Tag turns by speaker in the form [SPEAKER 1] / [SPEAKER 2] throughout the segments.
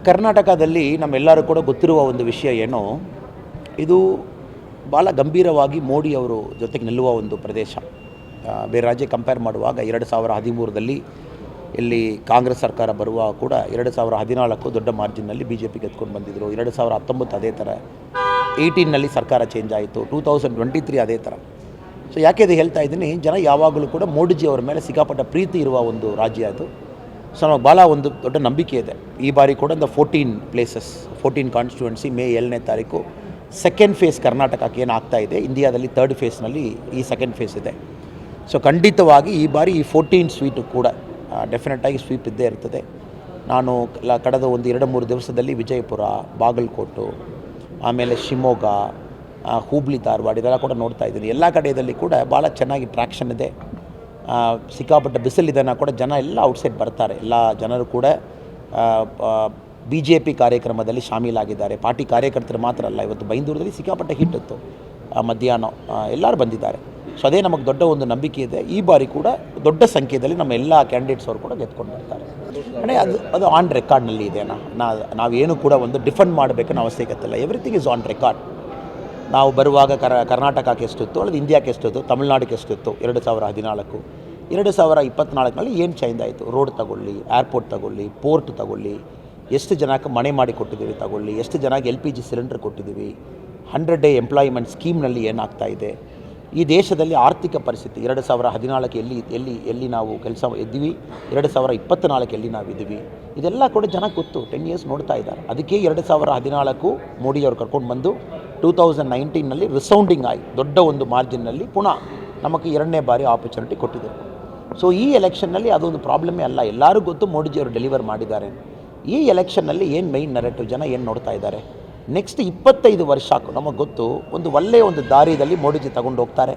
[SPEAKER 1] ಕರ್ನಾಟಕದಲ್ಲಿ ನಮ್ಮೆಲ್ಲರೂ ಕೂಡ ಗೊತ್ತಿರುವ ಒಂದು ವಿಷಯ ಏನು, ಇದು ಭಾಳ ಗಂಭೀರವಾಗಿ ಮೋದಿ ಅವರು ಜೊತೆಗೆ ನಿಲ್ಲುವ ಒಂದು ಪ್ರದೇಶ. ಬೇರೆ ರಾಜ್ಯ ಕಂಪೇರ್ ಮಾಡುವಾಗ 2013ರಲ್ಲಿ ಇಲ್ಲಿ ಕಾಂಗ್ರೆಸ್ ಸರ್ಕಾರ ಬರುವಾಗ ಕೂಡ 2014 ದೊಡ್ಡ ಮಾರ್ಜಿನ್ನಲ್ಲಿ ಬಿ ಜೆ ಪಿ ಗೆದ್ಕೊಂಡು ಬಂದಿದ್ದರು. 2019 ಅದೇ ಥರ, 18ನಲ್ಲಿ ಸರ್ಕಾರ ಚೇಂಜ್ ಆಯಿತು, 2023 ಅದೇ ಥರ. ಸೊ ಯಾಕೆ ಇದು ಹೇಳ್ತಾ ಇದ್ದೀನಿ, ಜನ ಯಾವಾಗಲೂ ಕೂಡ ಮೋದಿಜಿ ಅವರ ಮೇಲೆ ಸಿಕ್ಕಾಪಟ್ಟ ಪ್ರೀತಿ ಇರುವ ಒಂದು ರಾಜ್ಯ ಅದು. ಸೊ ನಮಗೆ ಭಾಳ ಒಂದು ದೊಡ್ಡ ನಂಬಿಕೆ ಇದೆ. ಈ ಬಾರಿ ಕೂಡ 14 ಕಾನ್ಸ್ಟಿಟ್ಯೂನ್ಸಿ ಮೇ 7ನೇ ತಾರೀಕು ಸೆಕೆಂಡ್ ಫೇಸ್ ಕರ್ನಾಟಕಕ್ಕೆ ಏನು ಆಗ್ತಾ ಇದೆ, ಇಂಡಿಯಾದಲ್ಲಿ ಥರ್ಡ್ ಫೇಸ್ನಲ್ಲಿ ಈ ಸೆಕೆಂಡ್ ಫೇಸ್ ಇದೆ. ಸೊ ಖಂಡಿತವಾಗಿ ಈ ಬಾರಿ ಈ 14 ಸ್ವೀಟು ಕೂಡ ಡೆಫಿನೆಟಾಗಿ ಸ್ವೀಪ್ ಇದ್ದೇ ಇರ್ತದೆ. ನಾನು ಕಳೆದ ಒಂದು 2-3 ದಿವಸದಲ್ಲಿ ವಿಜಯಪುರ, ಬಾಗಲಕೋಟು, ಆಮೇಲೆ ಶಿವಮೊಗ್ಗ, ಹುಬ್ಳಿ, ಧಾರವಾಡ ಇದೆಲ್ಲ ಕೂಡ ನೋಡ್ತಾ ಇದ್ದೀನಿ. ಎಲ್ಲ ಕಡೆಯಲ್ಲಿ ಕೂಡ ಭಾಳ ಚೆನ್ನಾಗಿ ಟ್ರ್ಯಾಕ್ಷನ್ ಇದೆ. ಸಿಕ್ಕಾಪಟ್ಟ ಬಿಸಿಲಿದನ್ನು ಕೂಡ ಜನ ಎಲ್ಲ ಔಟ್ಸೈಡ್ ಬರ್ತಾರೆ. ಎಲ್ಲ ಜನರು ಕೂಡ ಬಿ ಜೆ ಪಿ ಕಾರ್ಯಕ್ರಮದಲ್ಲಿ ಶಾಮೀಲಾಗಿದ್ದಾರೆ. ಪಾರ್ಟಿ ಕಾರ್ಯಕರ್ತರು ಮಾತ್ರ ಅಲ್ಲ, ಇವತ್ತು ಬೈಂದೂರದಲ್ಲಿ ಸಿಕ್ಕಾಪಟ್ಟ ಹಿಟ್ಟಿತ್ತು ಮಧ್ಯಾಹ್ನ, ಎಲ್ಲರೂ ಬಂದಿದ್ದಾರೆ. ಸೊ ಅದೇ ನಮಗೆ ದೊಡ್ಡ ಒಂದು ನಂಬಿಕೆ ಇದೆ. ಈ ಬಾರಿ ಕೂಡ ದೊಡ್ಡ ಸಂಖ್ಯೆಯಲ್ಲಿ ನಮ್ಮ ಎಲ್ಲ ಕ್ಯಾಂಡಿಡೇಟ್ಸ್ ಅವರು ಕೂಡ ಗೆದ್ಕೊಂಡು ಬರ್ತಾರೆ. ಅಂದರೆ ಅದು ಆನ್ ರೆಕಾರ್ಡ್ನಲ್ಲಿ ಇದೆ. ನಾವೇನು ಕೂಡ ಒಂದು ಡಿಫೆಂಡ್ ಮಾಡಬೇಕನ್ನೋ ಅವಶ್ಯಕತೆ ಇಲ್ಲ. Everything is on record. ನಾವು ಬರುವಾಗ ಕರ್ನಾಟಕಕ್ಕೆ ಎಷ್ಟಿತ್ತು, ಅಲ್ಲದೆ ಇಂಡಿಯಾಕ್ಕೆ ಎಷ್ಟಿತ್ತು, ತಮಿಳ್ನಾಡಿಗೆ ಎಷ್ಟಿತ್ತು 2014, 2024ನಲ್ಲಿ ಏನು ಚೇಂಜ್ ಆಯಿತು. ರೋಡ್ ತಗೊಳ್ಳಿ, ಏರ್ಪೋರ್ಟ್ ತಗೊಳ್ಳಿ, ಪೋರ್ಟ್ ತಗೊಳ್ಳಿ, ಎಷ್ಟು ಜನಕ್ಕೆ ಮನೆ ಮಾಡಿ ಕೊಟ್ಟಿದ್ದೀವಿ ತಗೊಳ್ಳಿ, ಎಷ್ಟು ಜನಕ್ಕೆ LPG ಸಿಲಿಂಡರ್ ಕೊಟ್ಟಿದ್ದೀವಿ, 100 ಡೇ ಎಂಪ್ಲಾಯ್ಮೆಂಟ್ ಸ್ಕೀಮ್ನಲ್ಲಿ ಏನಾಗ್ತಾ ಇದೆ. ಈ ದೇಶದಲ್ಲಿ ಆರ್ಥಿಕ ಪರಿಸ್ಥಿತಿ 2014 ಎಲ್ಲಿ ನಾವು ಕೆಲಸ ಇದ್ದೀವಿ, 2024 ಎಲ್ಲಿ ನಾವು ಇದ್ದೀವಿ, ಇದೆಲ್ಲ ಕೂಡ ಜನಕ್ಕೆ ಗೊತ್ತು. 10 ಇಯರ್ಸ್ ನೋಡ್ತಾ ಇದ್ದಾರೆ. ಅದಕ್ಕೆ 2014 ಮೋದಿಯವರು ಕರ್ಕೊಂಡು ಬಂದು 2019ನಲ್ಲಿ ರಿಸೌಂಡಿಂಗ್ ಆಗಿ ದೊಡ್ಡ ಒಂದು ಮಾರ್ಜಿನ್ನಲ್ಲಿ ಪುನಃ ನಮಗೆ 2ನೇ ಬಾರಿ ಆಪರ್ಚುನಿಟಿ ಕೊಟ್ಟಿದ್ದರು. ಸೊ ಈ ಎಲೆಕ್ಷನ್ನಲ್ಲಿ ಅದೊಂದು ಪ್ರಾಬ್ಲಮ್ಮೇ ಅಲ್ಲ. ಎಲ್ಲರೂ ಗೊತ್ತು ಮೋದಿಜಿಯವರು ಡೆಲಿವರ್ ಮಾಡಿದ್ದಾರೆ. ಈ ಎಲೆಕ್ಷನ್ನಲ್ಲಿ ಏನು ಮೈನ್ ನರೇಟಿವ್ ಜನ ಏನು ನೋಡ್ತಾ ಇದ್ದಾರೆ, ನೆಕ್ಸ್ಟ್ 25 ವರ್ಷ ನಮಗೆ ಗೊತ್ತು ಒಂದು ಒಳ್ಳೆಯ ಒಂದು ದಾರಿಯಲ್ಲಿ ಮೋದಿಜಿ ತಗೊಂಡು ಹೋಗ್ತಾರೆ.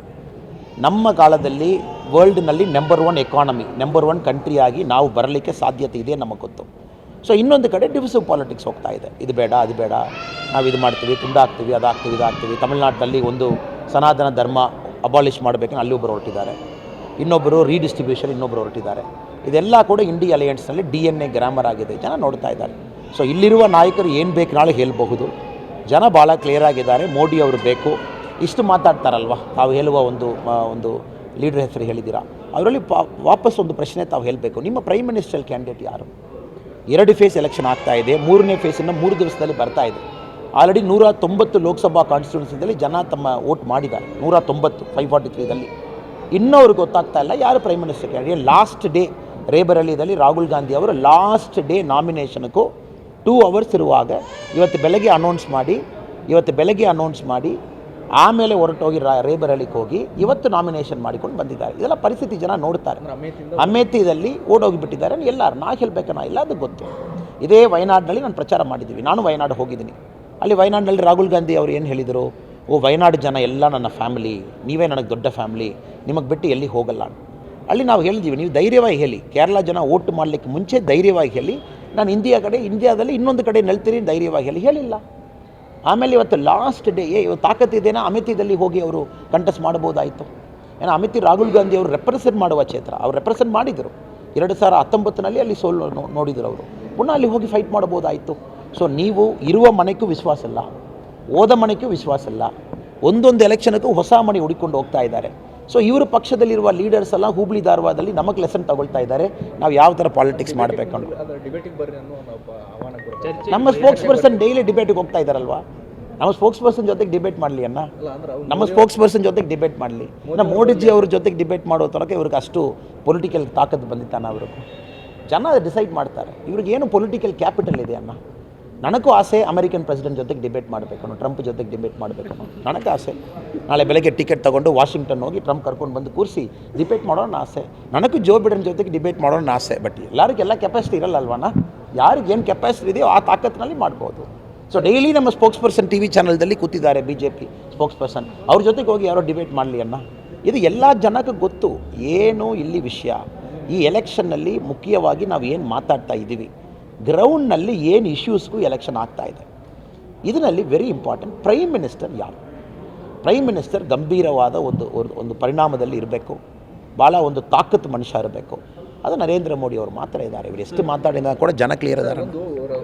[SPEAKER 1] ನಮ್ಮ ಕಾಲದಲ್ಲಿ ವರ್ಲ್ಡ್ನಲ್ಲಿ ನಂಬರ್ 1 ಎಕಾನಮಿ, ನಂಬರ್ 1 ಕಂಟ್ರಿಯಾಗಿ ನಾವು ಬರಲಿಕ್ಕೆ ಸಾಧ್ಯತೆ ಇದೆ ನಮಗೆ ಗೊತ್ತು. ಸೊ ಇನ್ನೊಂದು ಕಡೆ ಡಿವಿಸಿವ್ ಪಾಲಿಟಿಕ್ಸ್ ಹೋಗ್ತಾ ಇದೆ. ಇದು ಬೇಡ, ಅದು ಬೇಡ, ನಾವು ಇದು ಮಾಡ್ತೀವಿ, ತುಂಡಾಗ್ತೀವಿ, ಇದಾಗ್ತೀವಿ. ತಮಿಳ್ನಾಡಿನಲ್ಲಿ ಒಂದು ಸನಾತನ ಧರ್ಮ ಅಬಾಲಿಷ್ ಮಾಡಬೇಕಂದ್ರೆ ಅಲ್ಲಿ ಒಬ್ಬರು ಹೊರಟಿದ್ದಾರೆ, ಇನ್ನೊಬ್ಬರು ರೀಡಿಸ್ಟ್ರಿಬ್ಯೂಷನ್ ಇನ್ನೊಬ್ಬರು ಹೊರಟಿದ್ದಾರೆ. ಇದೆಲ್ಲ ಕೂಡ ಇಂಡಿಯಾ ಅಲಯನ್ಸ್ನಲ್ಲಿ DNA ಗ್ರಾಮರ್ ಆಗಿದೆ. ಜನ ನೋಡ್ತಾ ಇದ್ದಾರೆ. ಸೊ ಇಲ್ಲಿರುವ ನಾಯಕರು ಏನು ಬೇಕು ನಾಳೆ ಹೇಳಬಹುದು. ಜನ ಭಾಳ ಕ್ಲಿಯರ್ ಆಗಿದ್ದಾರೆ. ಮೋದಿ ಅವರು ಬೇಕು. ಇಷ್ಟು ಮಾತಾಡ್ತಾರಲ್ವ, ತಾವು ಹೇಳುವ ಒಂದು ಲೀಡರ್ ಹೆಸರು ಹೇಳಿದ್ದೀರಾ, ಅವರಲ್ಲಿ ವಾಪಸ್ ಒಂದು ಪ್ರಶ್ನೆ ತಾವು ಹೇಳಬೇಕು. ನಿಮ್ಮ ಪ್ರೈಮ್ ಮಿನಿಸ್ಟರ್ ಕ್ಯಾಂಡಿಡೇಟ್ ಯಾರು? 2 ಫೇಸ್ ಎಲೆಕ್ಷನ್ ಆಗ್ತಾ ಇದೆ. 3ನೇ ಫೇಸನ್ನು 3 ದಿವಸದಲ್ಲಿ ಬರ್ತಾ ಇದೆ. ಆಲ್ರೆಡಿ 190 ಲೋಕಸಭಾ ಕಾನ್ಸ್ಟಿಟ್ಯೂನ್ಸಿದಲ್ಲಿ ಜನ ತಮ್ಮ ವೋಟ್ ಮಾಡಿದ್ದಾರೆ. 190, 543ದಲ್ಲಿ. ಇನ್ನೂ ಅವ್ರಿಗೆ ಗೊತ್ತಾಗ್ತಾ ಇಲ್ಲ ಯಾರು prime minister candidate. Last day ರೇಬರೇಲಿಯಲ್ಲಿ ರಾಹುಲ್ ಗಾಂಧಿ ಅವರು ಲಾಸ್ಟ್ ಡೇ ನಾಮಿನೇಷನ್ಗೂ 2 ಅವರ್ಸ್ ಇರುವಾಗ ಇವತ್ತು ಬೆಳಗ್ಗೆ ಅನೌನ್ಸ್ ಮಾಡಿ ಆಮೇಲೆ ಹೊರಟೋಗಿ ರೇಬರೇಲಿಗೆ ಹೋಗಿ ಇವತ್ತು ನಾಮಿನೇಷನ್ ಮಾಡಿಕೊಂಡು ಬಂದಿದ್ದಾರೆ. ಇದೆಲ್ಲ ಪರಿಸ್ಥಿತಿ ಜನ ನೋಡ್ತಾರೆ. ಅಮೇಥಿದಲ್ಲಿ ಓಡೋಗಿಬಿಟ್ಟಿದ್ದಾರೆ. ಎಲ್ಲರೂ ನಾ ಹೇಳಬೇಕನ್ನ ಇಲ್ಲ, ಅದು ಗೊತ್ತು. ಇದೇ ವಯನಾಡಿನಲ್ಲಿ ನಾನು ಪ್ರಚಾರ ಮಾಡಿದ್ದೀವಿ. ನಾನು ವಯನಾಡು ಹೋಗಿದ್ದೀನಿ. ಅಲ್ಲಿ ವಯನಾಡಿನಲ್ಲಿ ರಾಹುಲ್ ಗಾಂಧಿ ಅವರು ಏನು ಹೇಳಿದರು, ವಯನಾಡು ಜನ ಎಲ್ಲ ನನ್ನ ಫ್ಯಾಮಿಲಿ, ನೀವೇ ನನಗೆ ದೊಡ್ಡ ಫ್ಯಾಮಿಲಿ, ನಿಮಗೆ ಬಿಟ್ಟು ಎಲ್ಲಿ ಹೋಗಲ್ಲ. ಅಲ್ಲಿ ನಾವು ಹೇಳಿದ್ದೀವಿ, ನೀವು ಧೈರ್ಯವಾಗಿ ಹೇಳಿ. ಕೇರಳ ಜನ ವೋಟ್ ಮಾಡಲಿಕ್ಕೆ ಮುಂಚೆ ಧೈರ್ಯವಾಗಿ ಹೇಳಿ, ನಾನು ಇಂಡಿಯಾದಲ್ಲಿ ಇನ್ನೊಂದು ಕಡೆ ನೆಲ್ತೀನಿ ಧೈರ್ಯವಾಗಿ ಹೇಳಿಲ್ಲ. ಆಮೇಲೆ ಇವತ್ತು ಲಾಸ್ಟ್ ಡೇ ಇವತ್ತು ತಾಕತ್ತಿದೇನಾ ಅಮೇಥಿದಲ್ಲಿ ಹೋಗಿ ಅವರು ಕಂಟೆಸ್ಟ್ ಮಾಡ್ಬೋದಾಯಿತು. ಏನೋ ಅಮೇಥಿ ರಾಹುಲ್ ಗಾಂಧಿ ಅವರು ರೆಪ್ರೆಸೆಂಟ್ ಮಾಡುವ ಕ್ಷೇತ್ರ, ಅವ್ರು ರೆಪ್ರೆಸೆಂಟ್ ಮಾಡಿದರು. 2019ನಲ್ಲಿ ಅಲ್ಲಿ ಸೋಲು ನೋಡಿದರು ಅವರು. ಪುನಃ ಅಲ್ಲಿ ಹೋಗಿ ಫೈಟ್ ಮಾಡ್ಬೋದಾಯಿತು. ಸೊ ನೀವು ಇರುವ ಮನೆಗೂ ವಿಶ್ವಾಸ ಇಲ್ಲ, ಹೋದ ಮನೆಗೂ ವಿಶ್ವಾಸ ಇಲ್ಲ. ಒಂದೊಂದು ಎಲೆಕ್ಷನ್ಗೂ ಹೊಸ ಮನೆ ಹುಡುಕೊಂಡು ಹೋಗ್ತಾ ಇದ್ದಾರೆ. ಸೊ ಇವರು ಪಕ್ಷದಲ್ಲಿರುವ ಲೀಡರ್ಸ್ ಎಲ್ಲ ಹುಬ್ಳಿ ಧಾರವಾಡದಲ್ಲಿ ನಮಗೆ ಲೆಸನ್ ತಗೊಳ್ತಾ ಇದ್ದಾರೆ, ನಾವು ಯಾವ ಥರ ಪಾಲಿಟಿಕ್ಸ್ ಮಾಡಬೇಕು. ನಮ್ಮ ಸ್ಪೋಕ್ಸ್ ಪರ್ಸನ್ ಡೈಲಿ ಡಿಬೇಟಿಗೆ ಹೋಗ್ತಾ ಇದ್ದಾರಲ್ವಾ, ನಮ್ಮ ಸ್ಪೋಕ್ಸ್ ಪರ್ಸನ್ ಜೊತೆಗೆ ಡಿಬೇಟ್ ಮಾಡಲಿ ನಮ್ಮ ಸ್ಪೋಕ್ಸ್ ಪರ್ಸನ್ ಜೊತೆಗೆ ಡಿಬೇಟ್ ಮಾಡಲಿ. ನಮ್ಮ ಮೋದಿಜಿ ಅವ್ರ ಜೊತೆಗೆ ಡಿಬೇಟ್ ಮಾಡೋ ತನಕ ಇವ್ರಿಗೆ ಅಷ್ಟು ಪೊಲಿಟಿಕಲ್ ತಾಕತ್ತು ಬಂದಿತ್ತಾನ ಅವ್ರಿಗೆ. ಜನ ಡಿಸೈಡ್ ಮಾಡ್ತಾರೆ. ಇವ್ರಿಗೇನು ಪೊಲಿಟಿಕಲ್ ಕ್ಯಾಪಿಟಲ್ ಇದೆ ನನಗೂ ಆಸೆ ಅಮೆರಿಕನ್ ಪ್ರೆಸಿಡೆಂಟ್ ಜೊತೆಗೆ ಡಿಬೇಟ್ ಮಾಡಬೇಕು, ಟ್ರಂಪ್ ಜೊತೆಗೆ ಡಿಬೇಟ್ ಮಾಡಬೇಕು. ನನಗೆ ಆಸೆ ನಾಳೆ ಬೆಳಗ್ಗೆ ಟಿಕೆಟ್ ತೊಗೊಂಡು ವಾಷಿಂಗ್ಟನ್ ಹೋಗಿ ಟ್ರಂಪ್ ಕರ್ಕೊಂಡು ಬಂದು ಕೂರಿಸಿ ಡಿಬೇಟ್ ಮಾಡೋಣ ಆಸೆ. ನನಗೂ ಜೋ ಬಿಡನ್ ಜೊತೆಗೆ ಡಿಬೇಟ್ ಮಾಡೋಣ ಆಸೆ. ಬಟ್ ಎಲ್ಲರಿಗೆಲ್ಲ ಕೆಪಾಸಿಟಿ ಇರಲ್ಲ ಅಲ್ವಾನ. ಯಾರಿಗೇನು ಕೆಪಾಸಿಟಿ ಇದೆಯೋ ಆ ತಾಕತ್ತಿನಲ್ಲಿ ಮಾಡ್ಬೋದು. ಸೊ ಡೈಲಿ ನಮ್ಮ ಸ್ಪೋಕ್ಸ್ ಪರ್ಸನ್ TV ಚಾನಲ್ದಲ್ಲಿ ಕೂತಿದ್ದಾರೆ, BJP ಸ್ಪೋಕ್ಸ್ ಪರ್ಸನ್. ಅವ್ರ ಜೊತೆಗೆ ಹೋಗಿ ಯಾರೋ ಡಿಬೇಟ್ ಮಾಡಲಿ ಇದು ಎಲ್ಲ ಜನಕ್ಕೆ ಗೊತ್ತು. ಏನು ಇಲ್ಲಿ ವಿಷಯ, ಈ ಎಲೆಕ್ಷನ್ನಲ್ಲಿ ಮುಖ್ಯವಾಗಿ ನಾವು ಏನು ಮಾತಾಡ್ತಾ ಇದ್ದೀವಿ, ಗ್ರೌಂಡ್ನಲ್ಲಿ ಏನು ಇಶ್ಯೂಸ್ಗೂ ಎಲೆಕ್ಷನ್ ಆಗ್ತಾ ಇದೆ. ಇದರಲ್ಲಿ ವೆರಿ ಇಂಪಾರ್ಟೆಂಟ್ ಪ್ರೈಮ್ ಮಿನಿಸ್ಟರ್ ಯಾರು. ಪ್ರೈಮ್ ಮಿನಿಸ್ಟರ್ ಗಂಭೀರವಾದ ಒಂದು ಪರಿಣಾಮದಲ್ಲಿ ಇರಬೇಕು. ಭಾಳ ಒಂದು ತಾಕತ್ತು ಮನುಷ್ಯ ಇರಬೇಕು. ಅದು ನರೇಂದ್ರ ಮೋದಿ ಅವರು ಮಾತ್ರ ಇದ್ದಾರೆ. ಇವರು ಎಷ್ಟು ಮಾತಾಡಿದ ಕೂಡ ಜನ ಕ್ಲಿಯರ್ ಇದ್ದಾರೆ.